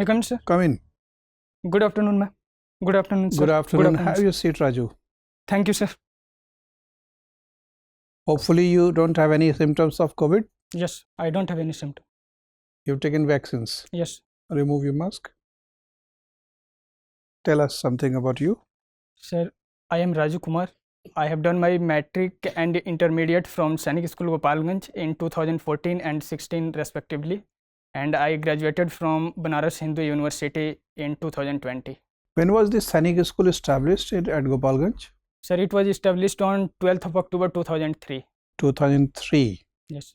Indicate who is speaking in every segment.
Speaker 1: May I come in, sir?
Speaker 2: Come in.
Speaker 1: Good afternoon, ma'am. Good afternoon, sir.
Speaker 2: Good afternoon.
Speaker 1: Sir.
Speaker 2: Have your seat, Raju.
Speaker 1: Thank you, sir.
Speaker 2: Hopefully you don't have any symptoms of COVID.
Speaker 1: Yes, I don't have any symptom.
Speaker 2: You've taken vaccines.
Speaker 1: Yes.
Speaker 2: Remove your mask. Tell us something about you.
Speaker 1: Sir, I am Raju Kumar. I have done my matric and intermediate from Sainik School, 𝐃𝐫𝐢𝐬𝐡𝐭𝐢 in 2014 and 16 respectively. And I graduated from Banaras Hindu University in 2020.
Speaker 2: When was this Sainik school established at 𝐾𝐫𝐢𝐬𝐡𝐭𝐢?
Speaker 1: Sir, it was established on 12th of October 2003.
Speaker 2: 2003.
Speaker 1: Yes.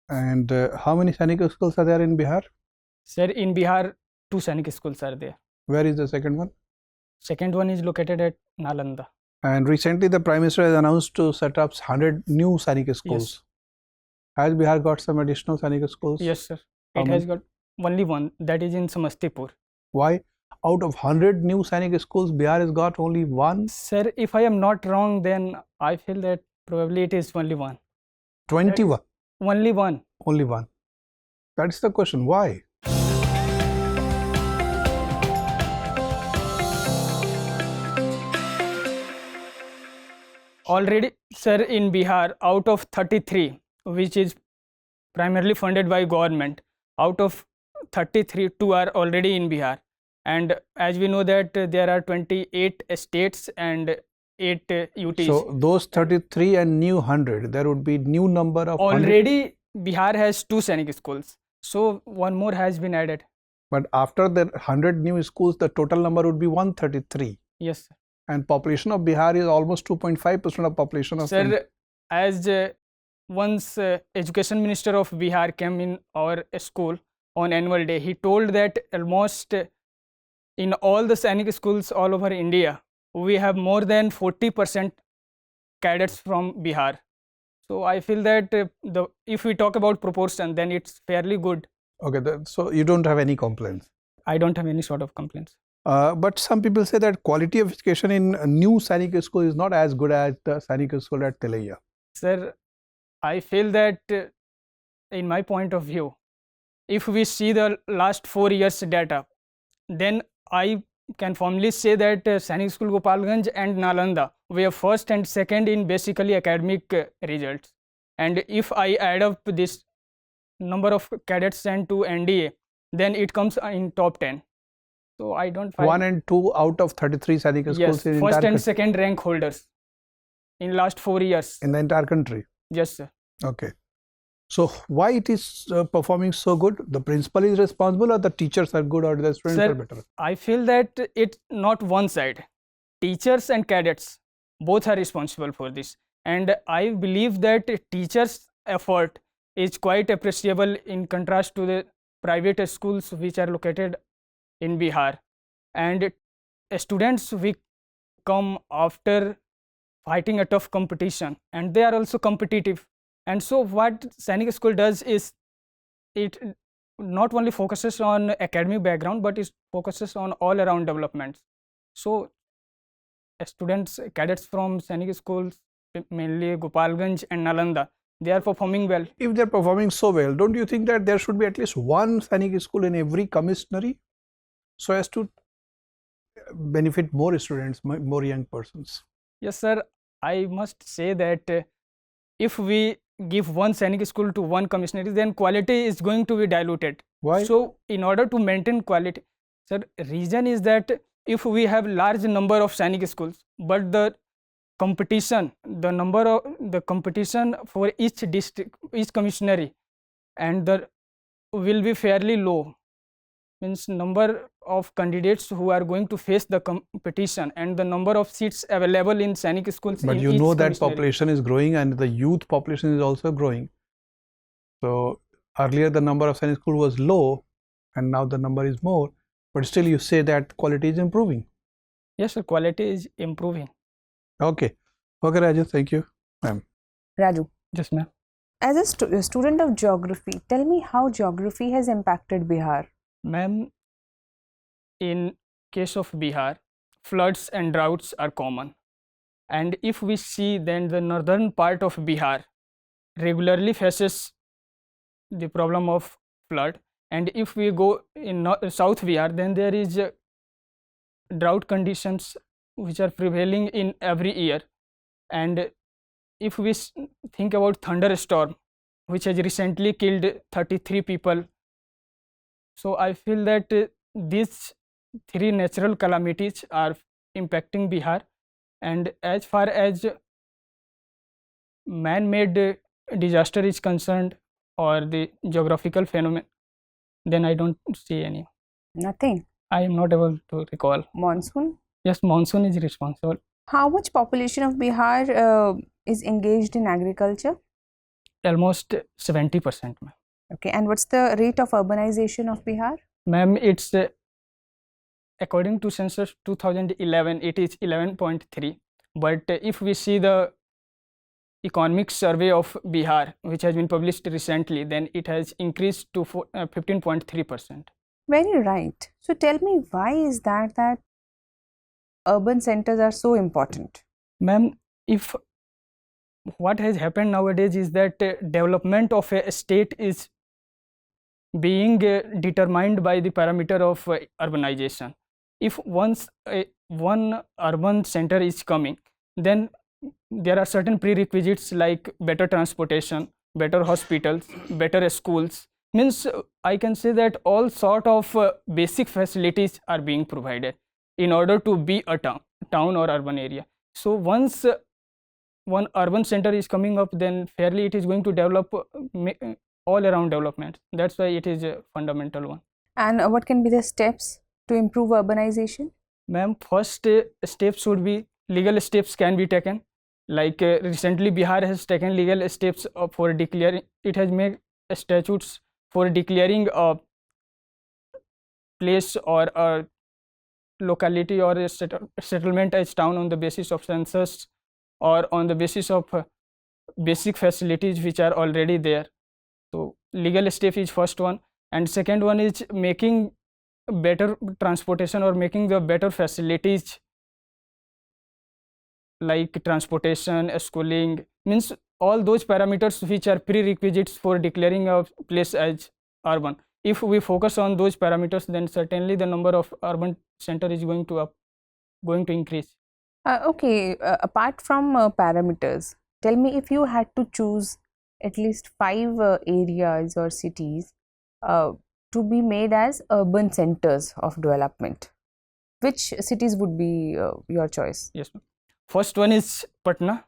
Speaker 2: And how many Sainik schools are there in Bihar?
Speaker 1: Sir, in Bihar, 2 Sainik schools are there.
Speaker 2: Where is the second one?
Speaker 1: Second one is located at Nalanda.
Speaker 2: And recently the Prime Minister has announced to set up 100 new Sainik schools.
Speaker 1: Yes.
Speaker 2: Has Bihar got some additional Sainik schools?
Speaker 1: Yes, sir.
Speaker 2: How
Speaker 1: It
Speaker 2: many?
Speaker 1: has got only one, that is in Samastipur.
Speaker 2: Why? Out of 100 new Sainik schools, Bihar has got only one?
Speaker 1: Sir, if I am not wrong, then I feel that probably it is only one.
Speaker 2: 21.
Speaker 1: Only one.
Speaker 2: Only one. That's the question. Why?
Speaker 1: Already, sir, in Bihar, out of 33, which is primarily funded by government, out of 33, 2 are already in Bihar. And as we know that there are 28 states and 8 UTs.
Speaker 2: So those 33 and new 100, there would be new number of 100.
Speaker 1: Already Bihar has 2 Sainik schools. So one more has been added.
Speaker 2: But after the 100 new schools, the total number would be 133.
Speaker 1: Yes, sir.
Speaker 2: And population of Bihar is almost 2.5% of population of India.
Speaker 1: Sir, as once education minister of Bihar came in our school on annual day, he told that almost in all the Sainik schools all over India, we have more than 40% cadets from Bihar. So I feel that if we talk about proportion, then it's fairly good.
Speaker 2: Okay, so you don't have any complaints.
Speaker 1: I don't have any sort of complaints.
Speaker 2: But some people say that quality of education in a new Sainik school is not as good as the Sainik school at Telaiya.
Speaker 1: Sir, I feel that in my point of view, if we see the last 4 years data, then I can firmly say that Sainik School Gopalganj and Nalanda were first and second in basically academic results. And if I add up this number of cadets sent to NDA, then it comes in top 10. So I don't find
Speaker 2: 1 and 2 out of 33 Sainik schools
Speaker 1: yes,
Speaker 2: in
Speaker 1: first
Speaker 2: entire
Speaker 1: and second rank holders in last 4 years.
Speaker 2: in the entire country.
Speaker 1: Yes, sir.
Speaker 2: Okay. So why it is performing so good? The principal is responsible, or the teachers are good, or the students
Speaker 1: Sir,
Speaker 2: are better?
Speaker 1: I feel that it's not one side. Teachers and cadets both are responsible for this. And I believe that teachers' effort is quite appreciable in contrast to the private schools which are located in Bihar. And students we come after fighting a tough competition, and they are also competitive. And so what Sainik school does is it not only focuses on academic background, but it focuses on all around developments. So students, cadets from Sainik schools, mainly Gopalganj and Nalanda, they are performing well.
Speaker 2: If they are performing so well, don't you think that there should be at least one Sainik school in every commissary, so as to benefit more students, more young persons?
Speaker 1: Yes, sir. I must say that if we give one Sainik school to one commissionary, then quality is going to be diluted.
Speaker 2: Why?
Speaker 1: So in order to maintain quality, sir, reason is that if we have large number of Sainik schools, but the competition, the competition for each district, each commissionary, and the will be fairly low. Means number of candidates who are going to face the competition and the number of seats available in Sainik schools.
Speaker 2: But you know that population is growing and the youth population is also growing. So earlier the number of Sainik schools was low and now the number is more. But still you say that quality is improving.
Speaker 1: Yes, sir, quality is improving.
Speaker 2: Okay. Okay, Raju, thank you. Ma'am.
Speaker 3: Raju.
Speaker 1: Yes, ma'am.
Speaker 3: As a student of geography, tell me how geography has impacted Bihar.
Speaker 1: Ma'am, in case of Bihar, floods and droughts are common. And if we see, then the northern part of Bihar regularly faces the problem of flood, And if we go in South Bihar, then there is drought conditions which are prevailing in every year. And if we think about thunderstorm, which has recently killed 33 people, so I feel that these three natural calamities are impacting Bihar. And as far as man-made disaster is concerned, or the geographical phenomenon, then I don't see any.
Speaker 3: Nothing.
Speaker 1: I am not able to recall.
Speaker 3: Monsoon?
Speaker 1: Yes, monsoon is responsible.
Speaker 3: How much population of Bihar is engaged in agriculture?
Speaker 1: Almost 70%, ma'am.
Speaker 3: Okay, and what's the rate of urbanization of Bihar?
Speaker 1: Ma'am, it's according to census 2011, it is 11.3. But if we see the economic survey of Bihar, which has been published recently, then it has increased to 15.3%.
Speaker 3: Very right. So tell me, why is that urban centers are so important?
Speaker 1: Ma'am, if what has happened nowadays is that development of a state is being determined by the parameter of urbanization. If once one urban center is coming, then there are certain prerequisites like better transportation, better hospitals, better schools. Means I can say that all sort of basic facilities are being provided in order to be a town or urban area. So once one urban center is coming up, then fairly it is going to develop all around development. That's why it is a fundamental one.
Speaker 3: And what can be the steps to improve urbanization?
Speaker 1: Ma'am, first steps would be legal steps can be taken. Like recently Bihar has taken legal steps for declaring, it has made statutes for declaring a place or a locality or a settlement as town on the basis of census or on the basis of basic facilities which are already there. So legal step is first one, and second one is making better transportation or making the better facilities like transportation, schooling, means all those parameters which are prerequisites for declaring a place as urban. If we focus on those parameters, then certainly the number of urban center is going to increase.
Speaker 3: Okay, apart from parameters, tell me, if you had to choose at least 5 areas or cities to be made as urban centers of development, which cities would be your choice?
Speaker 1: Yes, ma'am. First one is Patna.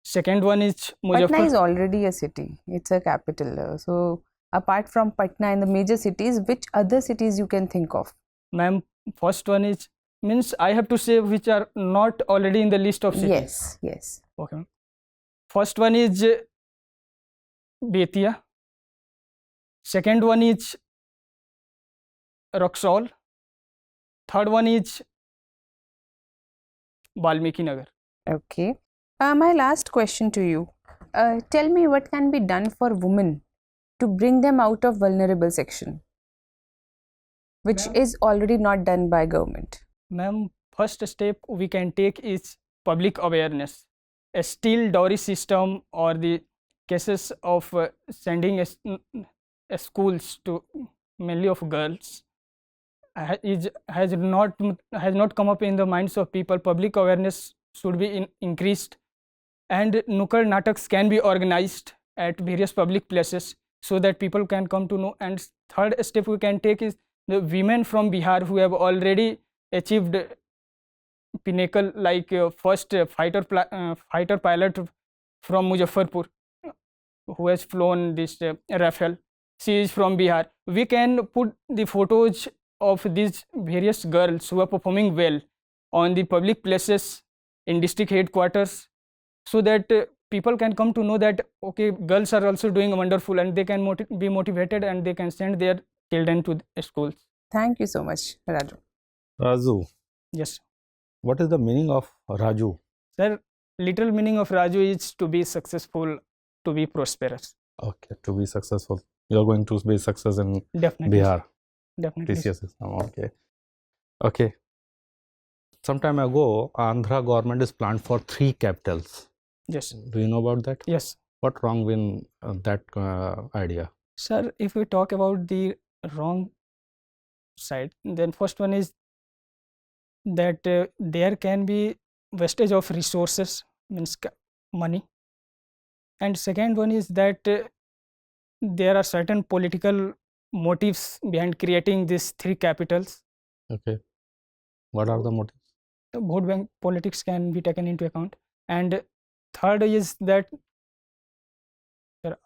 Speaker 1: Second one is
Speaker 3: Patna is
Speaker 1: Muzaffarpur.
Speaker 3: already a city. It's a capital. So apart from Patna and the major cities, which other cities you can think of?
Speaker 1: Ma'am, first one is, means I have to say which are not already in the list of cities.
Speaker 3: Yes, yes.
Speaker 1: Okay, ma'am. First one is Betia. Second one is Raxaul. Third one is Valmiki Nagar.
Speaker 3: Okay. My last question to you. Tell me, what can be done for women to bring them out of vulnerable section, which is already not done by government?
Speaker 1: Ma'am, first step we can take is public awareness. A steel dowry system or the cases of sending schools to mainly of girls has not come up in the minds of people. Public awareness should be increased, and nukkad nataks can be organized at various public places so that people can come to know. And third step we can take is the women from Bihar who have already achieved pinnacle, like first fighter pilot from Muzaffarpur who has flown this Rafale. She is from Bihar. We can put the photos of these various girls who are performing well on the public places in district headquarters, so that people can come to know that okay, girls are also doing wonderful, and they can be motivated and they can send their children to the schools.
Speaker 3: Thank you so much, Raju.
Speaker 4: Raju,
Speaker 1: Yes,
Speaker 4: what is the meaning of Raju?
Speaker 1: sir. Literal meaning of Raju is to be successful, to be prosperous.
Speaker 4: Okay, to be successful. You are going to be success in
Speaker 1: Definitely.
Speaker 4: Bihar.
Speaker 1: Definitely.
Speaker 4: TCS exam. Okay. Okay. Some time ago, Andhra government is planned for 3 capitals.
Speaker 1: Yes.
Speaker 4: Do you know about that?
Speaker 1: Yes.
Speaker 4: What wrong in that idea?
Speaker 1: Sir, if we talk about the wrong side. Then first one is that there can be wastage of resources, means money, and second one is that there are certain political motives behind creating these three capitals.
Speaker 4: Okay. What are the motives?
Speaker 1: Vote bank politics can be taken into account, and third is that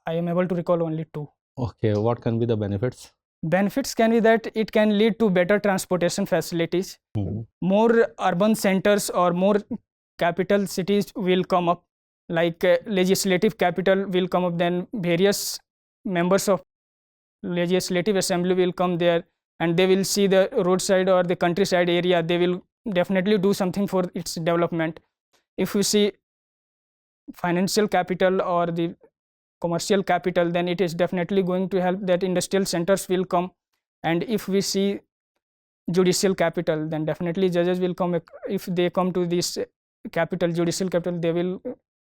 Speaker 1: I am able to recall only two.
Speaker 4: Okay. What can be the benefits?
Speaker 1: Benefits can be that it can lead to better transportation facilities, more urban centers or more capital cities will come up, like legislative capital will come up, then various members of legislative assembly will come there and they will see the roadside or the countryside area, they will definitely do something for its development. If we see financial capital or the commercial capital, then it is definitely going to help that industrial centers will come. And if we see judicial capital, then definitely judges will come. If they come to this capital, judicial capital, they will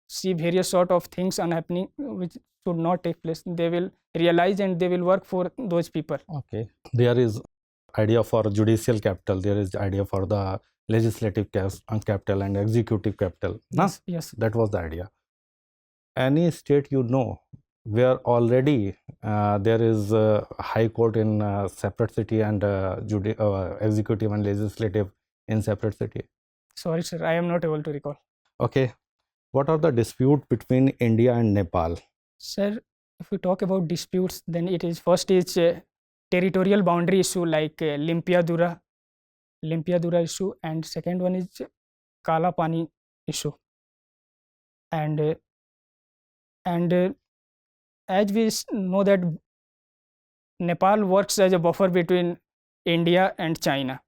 Speaker 1: see various sort of things happening which should not take place. They will realize and they will work for those people.
Speaker 4: Okay. There is idea for judicial capital, there is idea for the legislative capital and executive capital.
Speaker 1: Yes, yes.
Speaker 4: That was the idea. Any state you know where already there is a high court in separate city and executive and legislative in separate city?
Speaker 1: Sorry, sir, I am not able to recall.
Speaker 4: Okay. What are the dispute between India and Nepal?
Speaker 1: Sir, if we talk about disputes, then it is first is territorial boundary issue like Limpiadura issue, and second one is Kala Pani issue. And as we know that Nepal works as a buffer between India and China,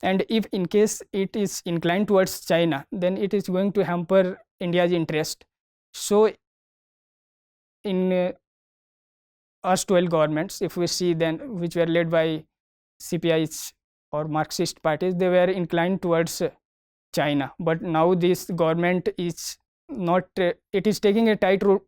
Speaker 1: and if in case it is inclined towards China, then it is going to hamper India's interest. So in erstwhile governments, if we see then which were led by CPIs or Marxist parties, they were inclined towards China. But now this government is not, it is taking a tightrope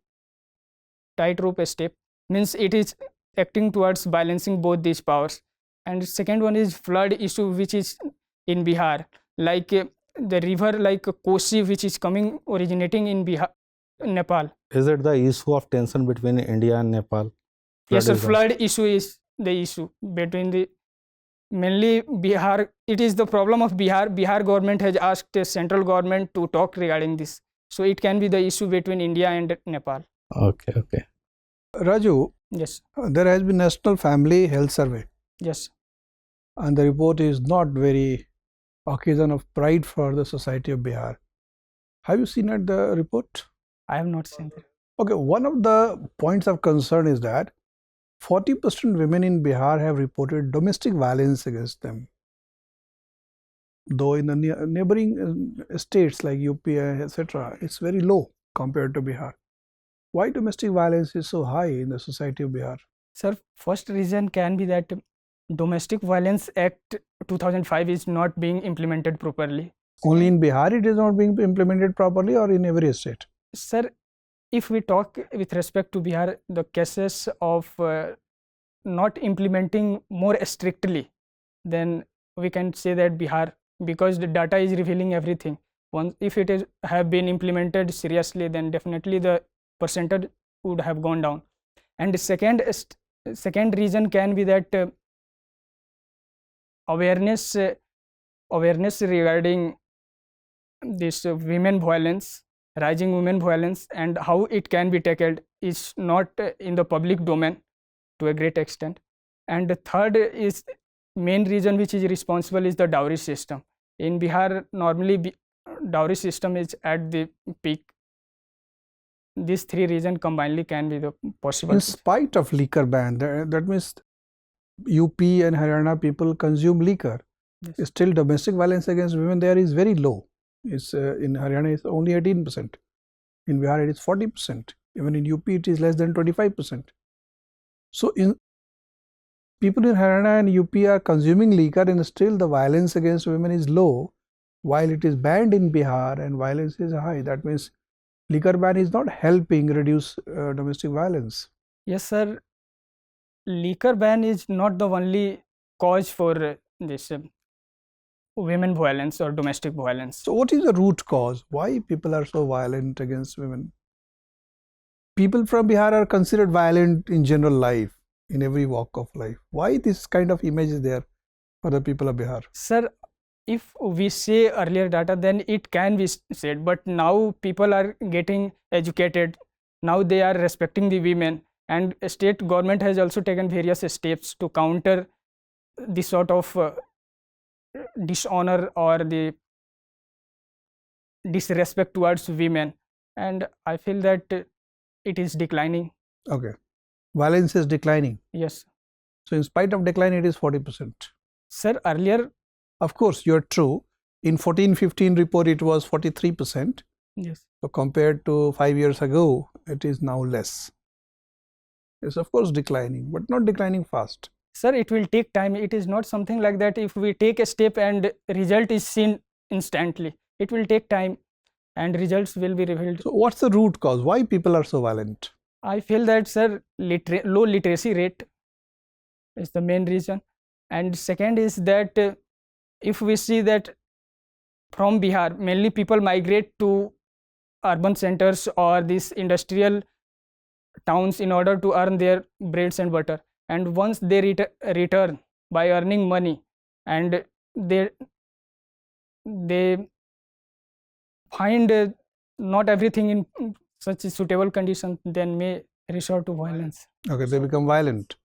Speaker 1: step, means it is acting towards balancing both these powers. And second one is flood issue which is in Bihar, like the river like 𝐾𝐤𝐬 which is originating in Bihar, Nepal.
Speaker 4: Is it the issue of tension between India and Nepal?
Speaker 1: Yes, sir, flood issue is the issue between the mainly Bihar. It is the problem of Bihar. Bihar government has asked the central government to talk regarding this. So it can be the issue between India and Nepal.
Speaker 4: Okay, okay.
Speaker 2: Raju,
Speaker 1: Yes,
Speaker 2: there has been National Family Health Survey,
Speaker 1: yes.
Speaker 2: and the report is not very occasion of pride for the society of Bihar. Have you seen the report?
Speaker 1: I have not seen that.
Speaker 2: Okay, one of the points of concern is that 40% women in Bihar have reported domestic violence against them. Though in the neighboring states like UP, etc., it's very low compared to Bihar. Why domestic violence is so high in the society of Bihar?
Speaker 1: Sir, first reason can be that Domestic Violence Act 2005 is not being implemented properly.
Speaker 2: Only in Bihar it is not being implemented properly, or in every state?
Speaker 1: Sir, if we talk with respect to Bihar, the cases of not implementing more strictly, then we can say that Bihar, because the data is revealing everything. Once, if it is have been implemented seriously, then definitely the percentage would have gone down. And the second reason can be that awareness regarding this women violence, rising women violence, and how it can be tackled is not in the public domain to a great extent. And the third is main reason which is responsible is the dowry system. In Bihar, normally dowry system is at the peak. These three reasons combinedly can be the possible.
Speaker 2: In spite of liquor ban, that means UP and Haryana people consume liquor.
Speaker 1: Yes.
Speaker 2: Still, domestic violence against women there is very low. It's in Haryana it's only 18%. In Bihar it is 40%. Even in UP it is less than 25%. So people in Haryana and UP are consuming liquor, and still the violence against women is low, while it is banned in Bihar and violence is high. That means liquor ban is not helping reduce domestic violence.
Speaker 1: Yes, sir. liquor ban is not the only cause for this women violence or domestic violence.
Speaker 2: So what is the root cause? Why people are so violent against women? People from Bihar are considered violent in general life, in every walk of life. Why this kind of image is there for the people of Bihar?
Speaker 1: Sir, if we say earlier data, then it can be said, but now people are getting educated. Now they are respecting the women, and state government has also taken various steps to counter this sort of dishonor or the disrespect towards women, and I feel that it is declining.
Speaker 2: Okay. Violence is declining.
Speaker 1: Yes.
Speaker 2: So in spite of decline, it is 40%.
Speaker 1: Sir, earlier,
Speaker 2: Of course, you're true. In 14-15 report, it was 43%.
Speaker 1: yes.
Speaker 2: So compared to 5 years ago, it is now less. It's of course declining, but not declining fast.
Speaker 1: Sir, it will take time. It is not something like that. If we take a step and result is seen instantly, it will take time and results will be revealed.
Speaker 2: So what's the root cause? Why people are so violent?
Speaker 1: I feel that, sir, low literacy rate is the main reason. And second is that if we see that from Bihar, mainly people migrate to urban centers or these industrial towns in order to earn their breads and butter. And once they return by earning money, and they find not everything in such a suitable condition, then may resort to violence.
Speaker 2: Okay, they become violent.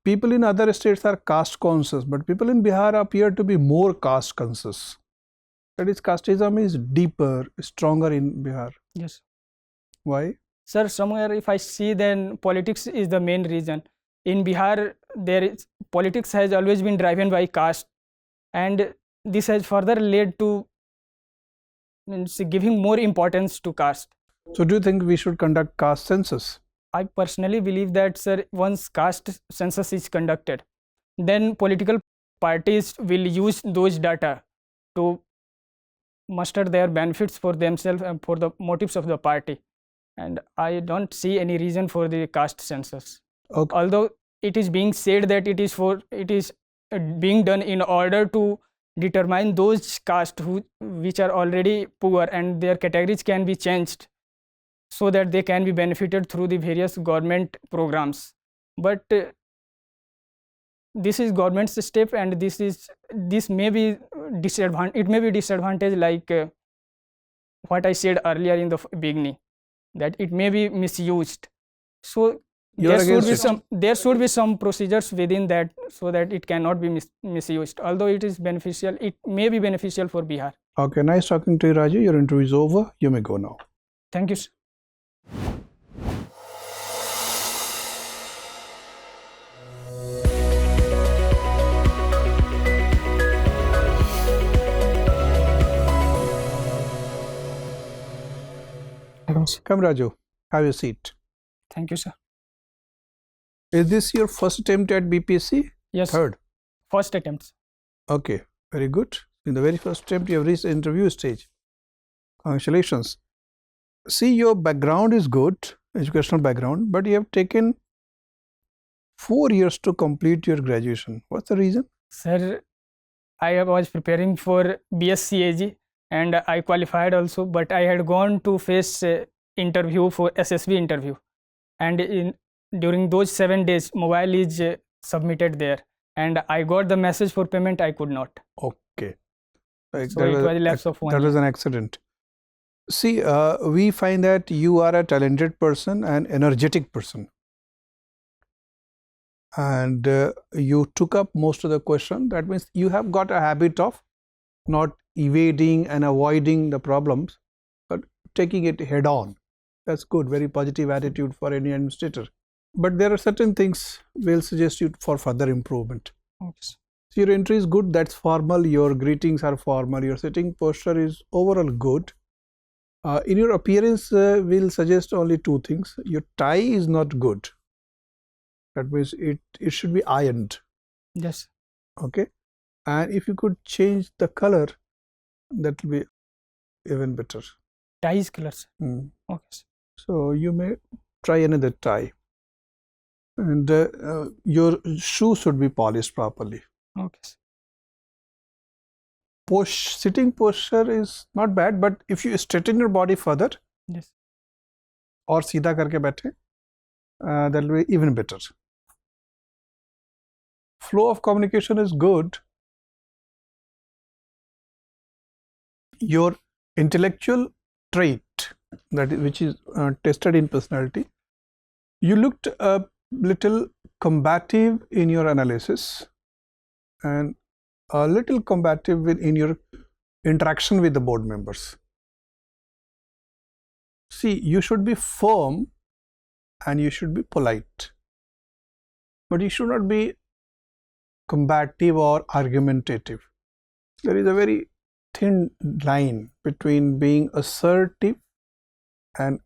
Speaker 2: People in other states are caste conscious, but people in Bihar appear to be more caste conscious. That is, casteism is deeper, stronger in Bihar.
Speaker 1: Yes.
Speaker 2: Why?
Speaker 1: Sir, somewhere if I see, then politics is the main reason. In Bihar, politics has always been driven by caste, and this has further led to giving more importance to caste.
Speaker 2: So do you think we should conduct caste census?
Speaker 1: I personally believe that, sir, once caste census is conducted, then political parties will use those data to muster their benefits for themselves and for the motives of the party. And I don't see any reason for the caste census.
Speaker 2: Okay.
Speaker 1: Although it is being said that it is being done in order to determine those castes which are already poor, and their categories can be changed so that they can be benefited through the various government programs. But this is government's step, and this may be disadvantage, like what I said earlier in the beginning, that it may be misused. So there should be some procedures within that, so that it cannot be misused. Although it is beneficial, it may be beneficial for Bihar.
Speaker 2: Okay, nice talking to you, Raju. Your interview is over. You may go now.
Speaker 1: Thank you, sir.
Speaker 2: Come, Raju. Have a seat.
Speaker 1: Thank you, sir.
Speaker 2: Is this your first attempt at BPSC?
Speaker 1: Yes.
Speaker 2: Third.
Speaker 1: First attempts.
Speaker 2: Okay, very good. In the very first attempt, you have reached the interview stage. Congratulations. See, your background is good, educational background, but you have taken 4 years to complete your graduation. What's the reason?
Speaker 1: Sir, I was preparing for BSc AG and I qualified also, but I had gone to face interview for SSB interview, and during those 7 days mobile is submitted there, and I got the message for payment. I could not.
Speaker 2: Okay.
Speaker 1: So it was a lapse of 1
Speaker 2: That
Speaker 1: year.
Speaker 2: was an accident. See, we find that you are a talented person and energetic person. And you took up most of the question. That means you have got a habit of not evading and avoiding the problems, but taking it head on. That's good, very positive attitude for any administrator. But there are certain things we'll suggest you for further improvement.
Speaker 1: Okay.
Speaker 2: So your entry is good, that's formal, your greetings are formal, your sitting posture is overall good. In your appearance, we'll suggest only 2 things. Your tie is not good. That means it should be ironed.
Speaker 1: Yes.
Speaker 2: Okay. And if you could change the color, that will be even better.
Speaker 1: Ties colors.
Speaker 2: Mm.
Speaker 1: Okay.
Speaker 2: So you may try another tie. And your shoes should be polished properly.
Speaker 1: Okay, sir.
Speaker 2: Sitting posture is not bad, but if you straighten your body further
Speaker 1: Yes.
Speaker 2: और सीधा करके बैठे, that will be even better. Flow of communication is good. Your intellectual trait, which is tested in personality, you looked a little combative in your analysis and a little combative in your interaction with the board members. See, you should be firm and you should be polite, but you should not be combative or argumentative. There is a very thin line between being assertive and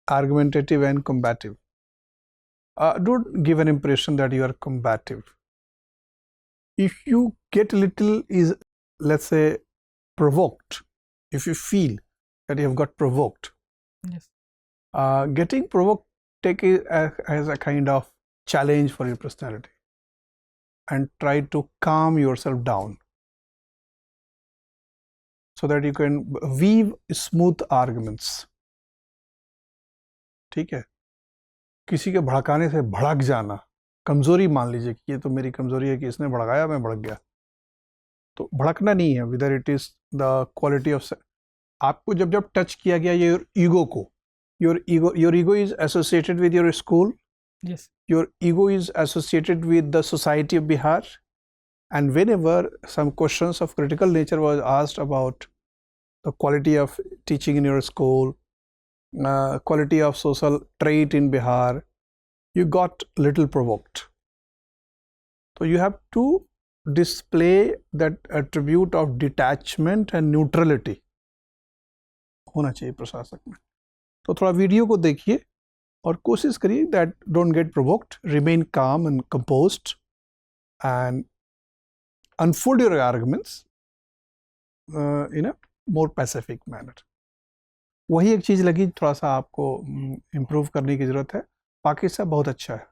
Speaker 2: argumentative and combative. Don't give an impression that you are combative. If you get a little, let's say, provoked, if you feel that you have got provoked,
Speaker 1: Yes.
Speaker 2: getting provoked, take it as a kind of challenge for your personality and try to calm yourself down so that you can weave smooth arguments. ठीक है, किसी के भड़काने से भड़क जाना कमजोरी मान लीजिए कि ये तो मेरी कमजोरी है कि इसने भड़काया मैं भड़क गया, तो भड़कना नहीं है. Whether it is the quality of, आपको जब जब टच किया गया योर ईगो को, your ego is associated with your school,
Speaker 1: Yes.
Speaker 2: your ego is associated with the society of Bihar, and whenever some questions of critical nature was asked about the quality of teaching in your school, quality of social trait in Bihar, you got little provoked. So you have to display that attribute of detachment and neutrality होना चाहिए प्रशासक में. तो थोड़ा video को देखिए और कोशिश करिए that don't get provoked, remain calm and composed and unfold your arguments in a more pacific manner. वही एक चीज़ लगी थोड़ा सा आपको improve करने की ज़रूरत है, बाकी सब बहुत अच्छा है.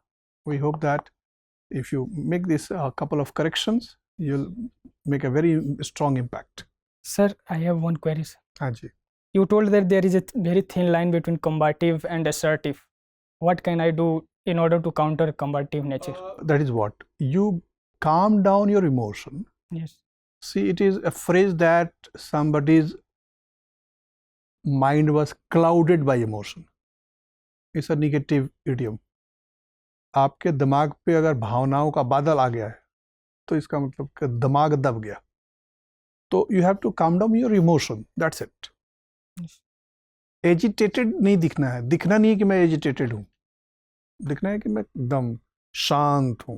Speaker 2: We hope that if you make this a couple of corrections, you'll make a very strong impact.
Speaker 1: Sir, I have one query, sir.
Speaker 2: हाँ जी.
Speaker 1: You told that there is a very thin line between combative and assertive. What can I do in order to counter combative nature?
Speaker 2: That is what you calm down your emotion.
Speaker 1: Yes.
Speaker 2: See, it is a phrase that somebody's mind was clouded by emotion. It's a negative idiom. आपके दिमाग पे अगर भावनाओं का बादल आ गया है तो इसका मतलब कि दिमाग दब गया. तो you have to calm down your emotion. That's it.
Speaker 1: Yes.
Speaker 2: Agitated नहीं दिखना है, दिखना नहीं है कि मैं एजिटेटेड हूँ, दिखना है कि मैं एकदम शांत हूँ,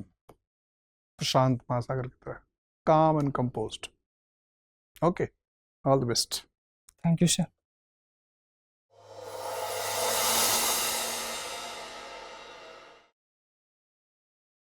Speaker 2: प्रशांत महासागर की तरह, calm and composed. Okay, all the best.
Speaker 1: Thank you, sir.